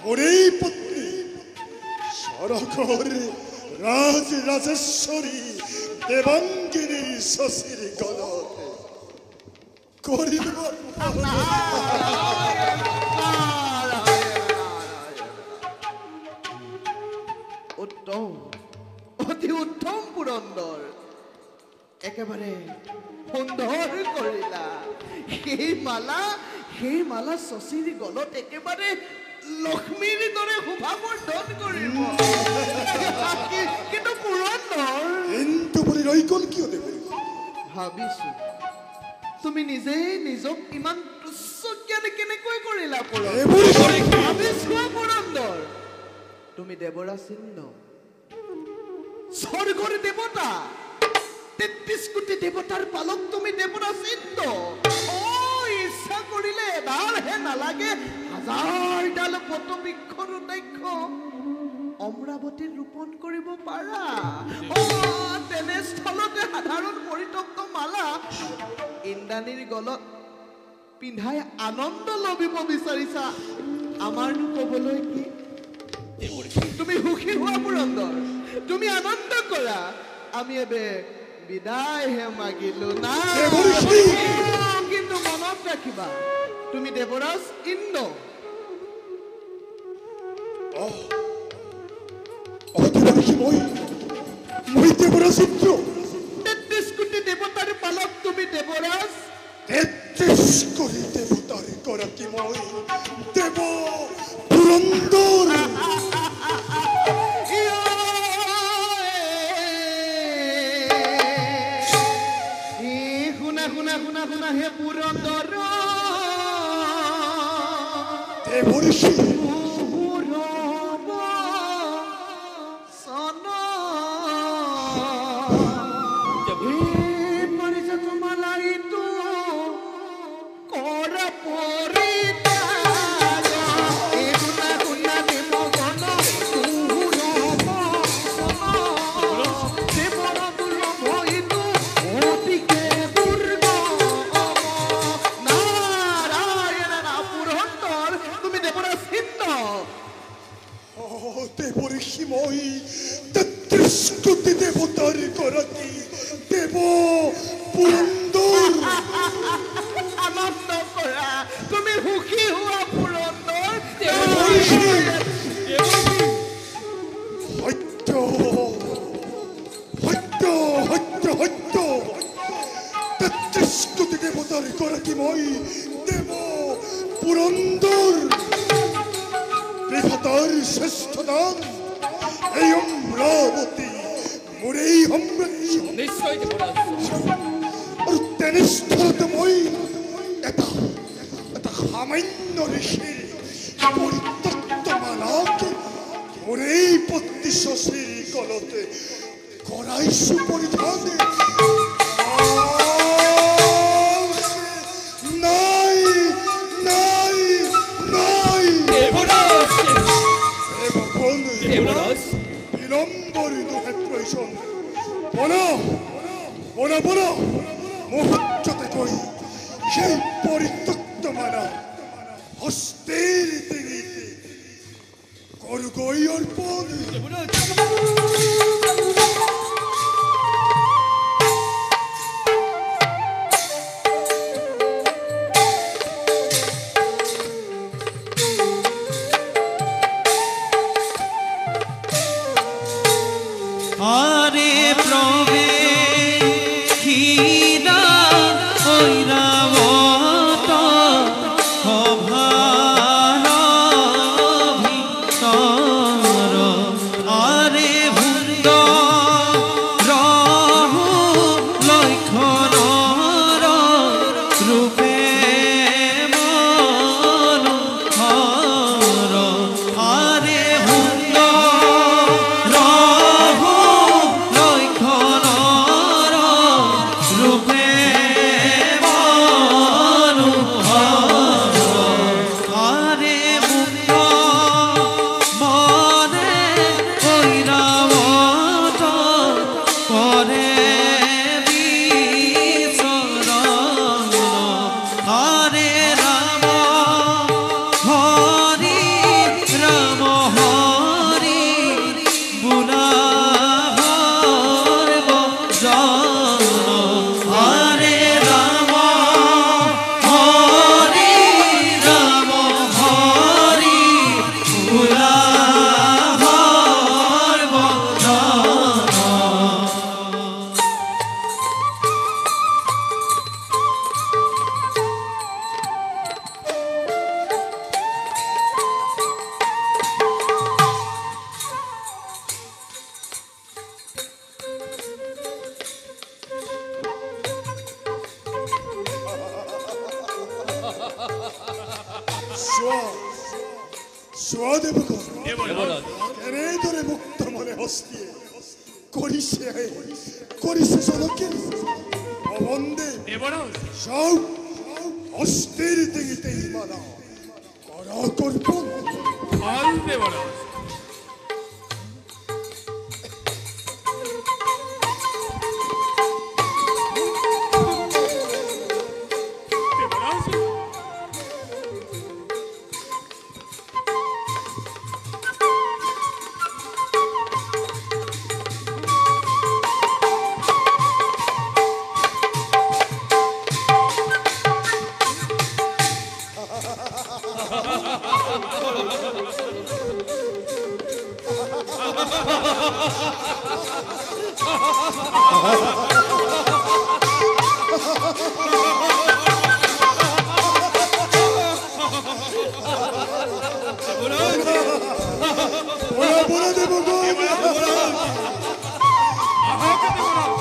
মোৰেই পত্নী স্বৰ্গৰ ৰাজেশ্বৰী দেৱাংগিনীৰ শশীৰ গলত কৰিলো উত্তম, অতি উত্তম পুৰন্দৰ, একেবাৰে সুন্দৰ কৰিলা। সেই মালা শশীৰ গলত একেবাৰে লক্ষ্মীৰ দৰে শোভাবৰ্ধন কৰিব। কিন্তু পুৰন্দৰ, কিন্তু বুলি ৰৈ গ'ল কিয় দেৱঋষি? ভাবিছো তুমি নিজেই নিজক ইমান তুচ্ছ জ্ঞান কেনেকৈ কৰিলা পুৰন্দৰ? ভাবিছো পুৰন্দৰ, তুমি দেৱৰাচিন্ন স্বৰ্গৰ দেৱতা, ৩৩ কোটি দেৱতাৰ পালক তুমি দেৱৰাচিন্ন। ইচ্ছা কৰিলে এডালহে নালাগে, হাজাৰডাল বটবৃক্ষৰ উদ্দেশ্য অমৰাৱতীত ৰোপণ কৰিব পাৰা। তেনেস্থলতে সাধাৰণ পৰিত্যক্ত মালা ইন্দ্ৰাণীৰ গলত পিন্ধাই আনন্দ লভিব বিচাৰিছা। আমাৰনো ক'বলৈ কি? তুমি সুখী হোৱা পুৰন্দৰ, তুমি আনন্দ কৰা। আমি এবে বিদায়হে মাগিলো না। কিন্তু মনত ৰাখিবা, তুমি দেৱৰাজ ইন্দ্ৰ। মই দেৱৰাজ ইন্দ্ৰ। ৩৩ কোটি দেৱতাৰ পালক তুমি দেৱৰাজ। ৩৩ কোটি দেৱতাৰ গৰাকী মই দেৱ পুৰন্দৰ। শুনা হে পুৰন্দৰ, দেৱঋষি মই ৩৩ কোটি দেৱতাৰ গৰাকী দেৱ পুৰন্দৰ। আনন্দ কৰা, তুমি সুখী হোৱা পুৰন্দৰ। সত্য সত্য সত্য সত্য ৩৩ কোটি দেৱতাৰ গৰাকী মই দেৱ পুৰন্দৰ। বৃহতৰ শ্ৰেষ্ঠ দান এই অমৰাৱতী মোৰেই সাম্ৰাজ্য। নিশ্চয় দেৱৰাজ। আৰু তেনেস্থলতে মই এটা সামান্য ঋষিৰ পৰিত্যক্ত মালাকে মোৰেই পত্নী শশীৰ গলতে কৰাইছো পৰিধান। নাই নাই নাই দেৱৰাজ। বিলম্বৰি দুহে প্ৰয়োজন। মুহূৰ্ততে গৈ সেই পৰিত্যক্ত মালা হস্তেৰ ডিঙিতে কৰগৈ অৰ্পণ। আৰে প্ৰভে ক্ষীৰা ঐৰাবত সভাৰ ভিতৰ আৰে ভুন্দ ৰহু লক্ষণৰ চোৱা দেৱগণ, দেৱৰাজ কেনেদৰে মুক্ত মনে হস্তিয়ে কৰিছে জনকে অবন্দে দেৱৰাজ যাওক হস্তিৰ ডিঙিতে মাৰা কৰা কৰ্পণ। ভাল দেৱৰাজ দেৱৰাজ বৰা দেৱগণ, আহক দেৱৰাজ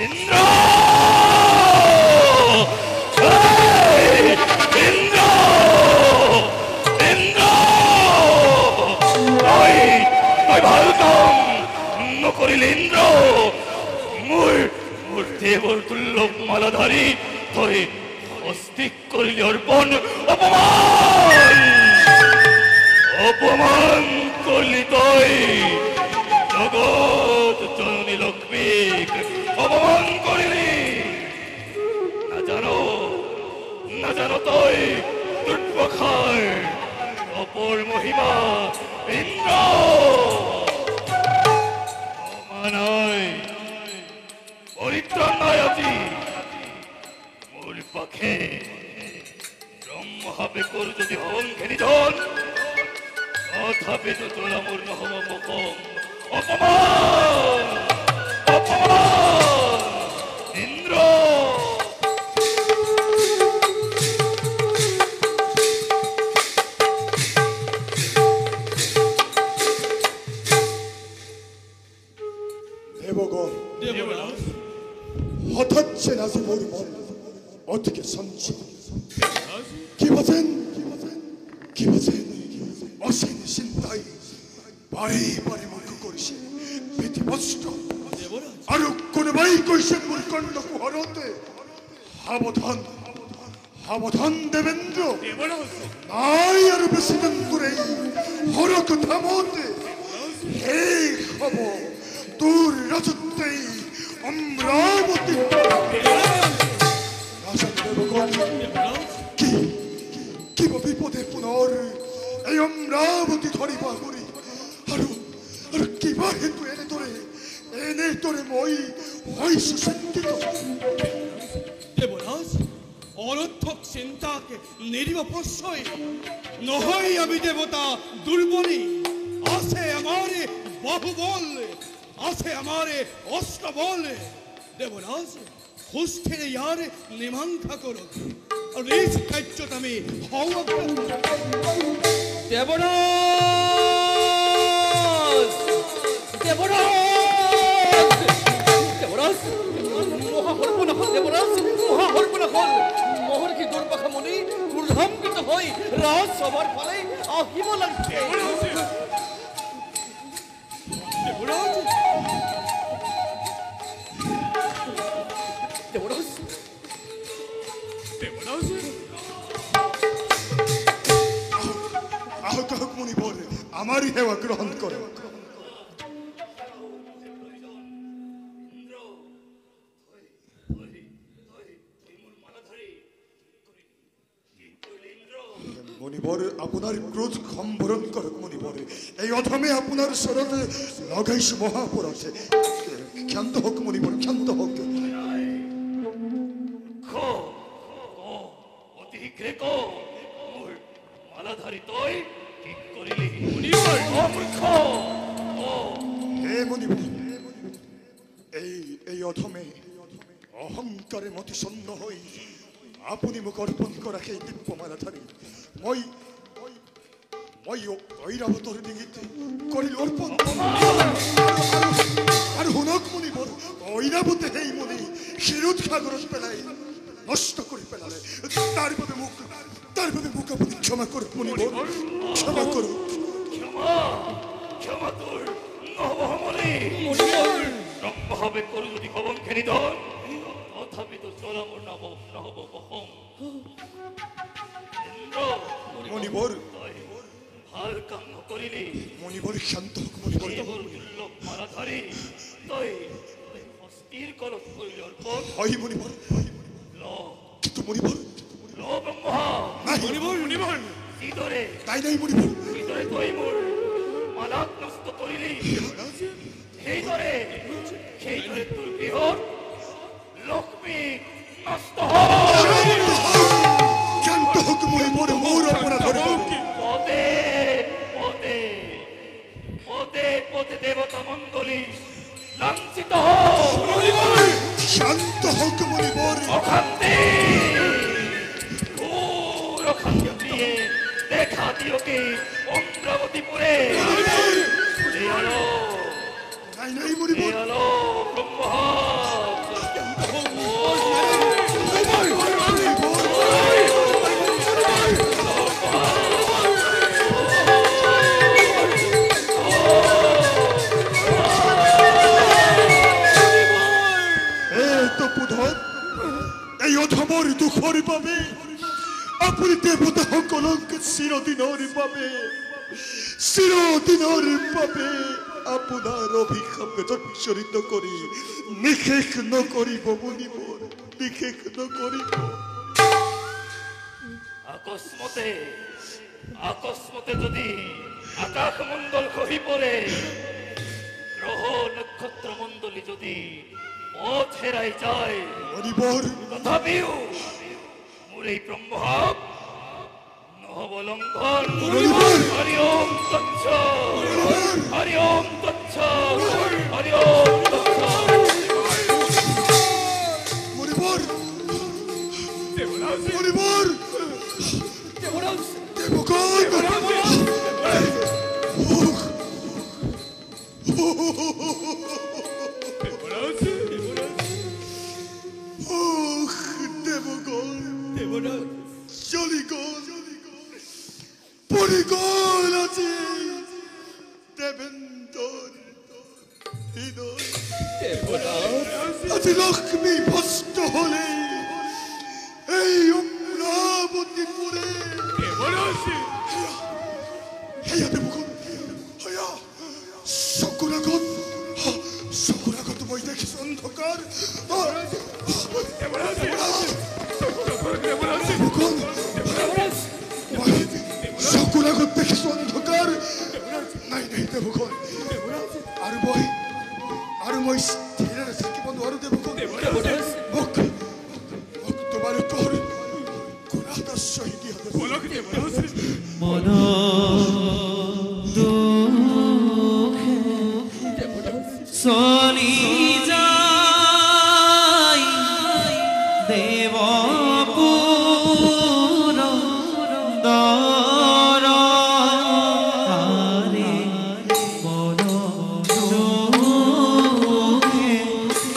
ইন্দ্ৰ! এই! ইন্দ্ৰ! ইন্দ্ৰ! তই ভাল কাম নকৰিলি ইন্দ্ৰ! মোৰ দেৱৰ তুল্য মালাধাৰী তই অস্তিক কৰিলি অৰ্পণ! অপমান! অপমান করলি তুই জগৎ জননী লক্ষ্মীক অপমান করলি। না জানো তুই দুর্বখার অপর মহিমা ইন্দ্র নয় পরিত্রাণ নয় অতি মোর পাখে ব্রহ্মহাবে কর যদি হন ঘেনিধন অথাপি তো তোলা মোর নহম পকম অপমান অপমান ইন্দ্র। দেবগণ, হঠাৎ যেন আজি মোর মন অতিকে সঞ্চিত। কি বলেন অসীম চিন্তাই বাৰে বাৰে মুখ কৰিছে ভীতিগ্ৰস্ত। আৰু কোনোবাই কৈছে মোৰ কণ্ঠ কুহৰতে সাৱধান সাৱধান দেবেন্দ্ৰ, নাই আৰু বেছি দিন দূৰে হৰক ধামতে শেষ হ'ব তোৰ ৰাজত্বেই অমৰাৱতী। কিবা বিপদে পুনৰ এই অমৰাৱতী ধৰিবা কৰি আৰু কিবা হেতু এনেদৰে মই হৈছো চিন্তিত। দেবরাজ অনর্থক চিন্তাকে নিরিব প্রশ্রয় নহয়। আমি দেবতা দুর্বলী, আছে আমারে বাহুবল, আছে আমারে অস্ত্রবল। দেবরাজ হুস্থির ইয়ার নিমাংসা করুক আর নিজ কার্যত আমি হওয়া দেবরাজ দেবরাজ দেবরাজ মহাহর্পণ হল দেবরাজ, মহাহর্পণ হল। মোহর কি দুর্বাখা মনি উল্লঙ্ঘিত হই রাজ সবার ফলে আহিব লাগছে। দেবরাজ দেবরাজ দেবরাজ আহত হোক মুনিবর, আমারই সেৱা গ্ৰহণ কৰো। মুনিবৰ, আপোনাৰ ক্ৰোধ সম্বৰণ কৰক মুনিবৰ। এই অধমে আপোনাৰ চৰণে লগাইছো মহাপৰাধে। ক্ষান্ত হোক মুনিবৰ, ক্ষান্ত হোক। অতি শীঘ্ৰে ক মোৰ মালাধাৰী তই কি কৰিলি? অমূৰ্খ হে মুনিবৰ, এই অধমে অহংকাৰে মতিছন্ন হই আপুনি মোক অৰ্পণ কৰা সেই দিব্যমালা ধৰি মই ঐৰাৱতৰ ডিঙিত কৰিলোঁ অৰ্পণ। আৰু শুনক মুনিবৰ, ঐৰাৱতে সেই মণি ক্ষীৰোদ সাগৰত পেলাই নষ্ট কৰি পেলালে। তাৰ বাবে মোক আপুনি ক্ষমা কৰক মুনিবৰ, ক্ষমা কৰক। ক্ষমা তোৰ নহব মনে ব্ৰহ্মভাৱে কৰি যদি হবন খেলি ধৰ তথাপিতো চলা মোৰ নহব বহম। মুনিবৰ ভাল কাম নকৰিলি মুনিবৰ শান্ত হওক মুনিবৰ। এইবোৰ দুৰ্লভ মালা ধৰি তই অস্থিৰ কলত কৰিলি অৰ্পণ। হয় মুনিবৰ, কিন্তু মুনিবৰ ল ব্ৰহ্মা নাই যিদৰে নাই মুনিবৰ, যিদৰে তই মোৰ মালাক নষ্ট কৰিলি সেইদৰে তোৰ গৃহত লক্ষ্মী নষ্ট শান্ত হওক মুনিবৰ, মোৰ অপৰাধ ধৰিব। পদে দেবতা মণ্ডলী লাঞ্ছিত শান্ত হওক মুনিবৰ। অশান্তি ঘোৰ অশান্তি দিয়ে দেখা দিওকে অমৰাবতীপুৰে নাই মুনিবৰ, ব্ৰহ্মা এই অধমৰ দুখৰ বাবে আপুনি দেৱতাসকলক চিৰদিনৰ বাবে আপোনাৰ অভিশাপ জৰ্জৰিত কৰি নিশেষ নকৰিব মুনিবৰ, নিশেষ নকৰিব। আকস্মতে যদি আকাশ মণ্ডল খহি পৰে, গ্ৰহ নক্ষত্ৰ মণ্ডলী যদি পথ হেৰাই যায়, মুনিবৰ তথাপিও মোৰ এই ব্ৰহ্মভাৱ নহব লঙ্ঘন। হৰি ওম তৎস, হৰি ওম তৎস, হৰি ওম তৎস। মুনিবৰ দেৱগণ চলি গল, পৰি গল আজি দেবেন্দৰ হৃদয়। আজি লক্ষ্মী ভস্ত হলে এই অমৰাৱতীপুৰে। সেয়া দেৱগণ, সেয়া চকুৰ আগত মই দেখিছো অন্ধকাৰ। চকুৰ আগত দেখিছো অন্ধকাৰ। নাই দেৱগণ, আৰু মই স্থিৰে থাকিব নোৱাৰো দেৱগণ। মোক তোমালোকৰ গুণাত আশ্ৰয় দিয়া মন দুখে চলি যায় দেৱপুৰ দৰবাৰে। মন দুখে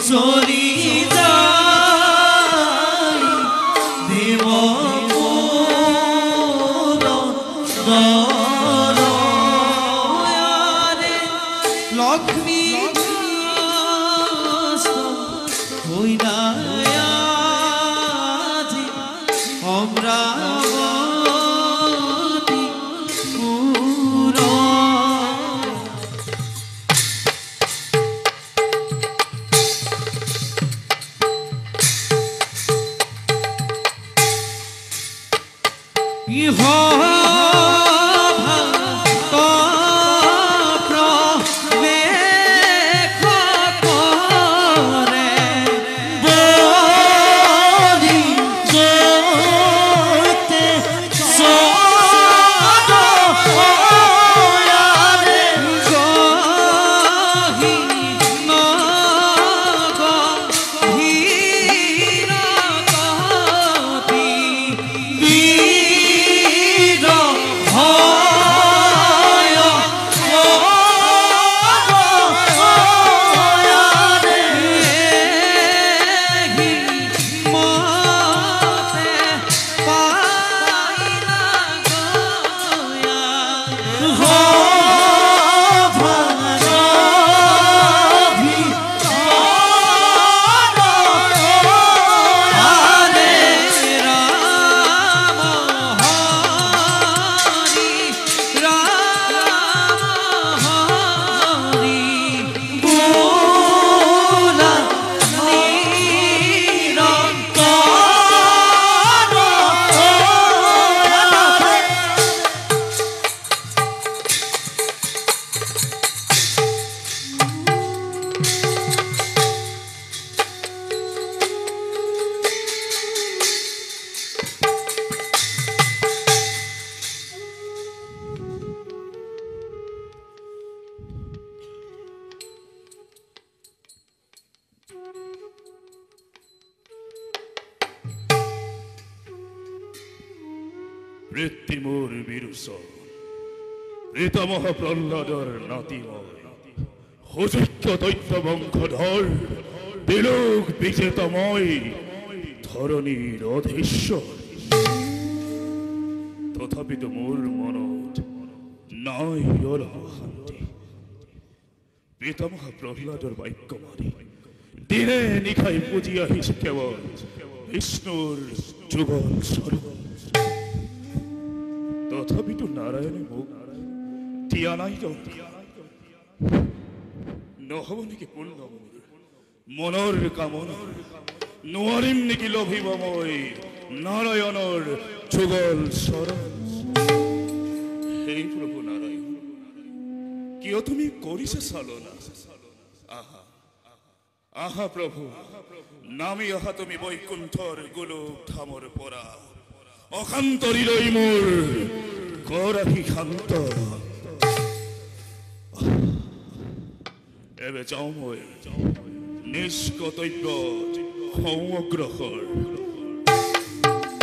চলি যায় দেৱপুৰ দৰবাৰে। লক্ষ্মী হইনায়াজি অমৰাবতীপুৰ। ইহ বৃত্তি মোৰ বিৰুচ পিতামহ প্ৰহ্লাদৰ নাতিময় সুযোগ্য দৈত্য বংশধৰ বিলোক বিজেতাময় ধৰণীৰ অধীশ্বৰ। তথাপিতো মোৰ মনত নাই অলপ শান্তি। পিতামহ প্ৰহ্লাদৰ বাক্য মানি দিনে নিশাই পুজি আহিছে কেৱল বিষ্ণুৰ যুগল স্বৰূপ। তথাপিতো নাৰায়ণে মোক দিয়া নাই নহব নেকি পূৰ্ণ মনৰ কামনা? নোৱাৰিম নেকি লভিব মই নাৰায়ণৰ যুগল চৰণ? সেই প্ৰভু নাৰায়ণ, কিয় তুমি কৰিছে চালনা? আহা আহা প্ৰভু, নামি আহা তুমি বৈকুণ্ঠৰ গোলোক ধামৰ পৰা। অশান্তৰিলৈ মোৰ কৰাহি শান্ত। এবে যাওঁ মই নিজ কৰ্তব্যত অগ্ৰসৰ।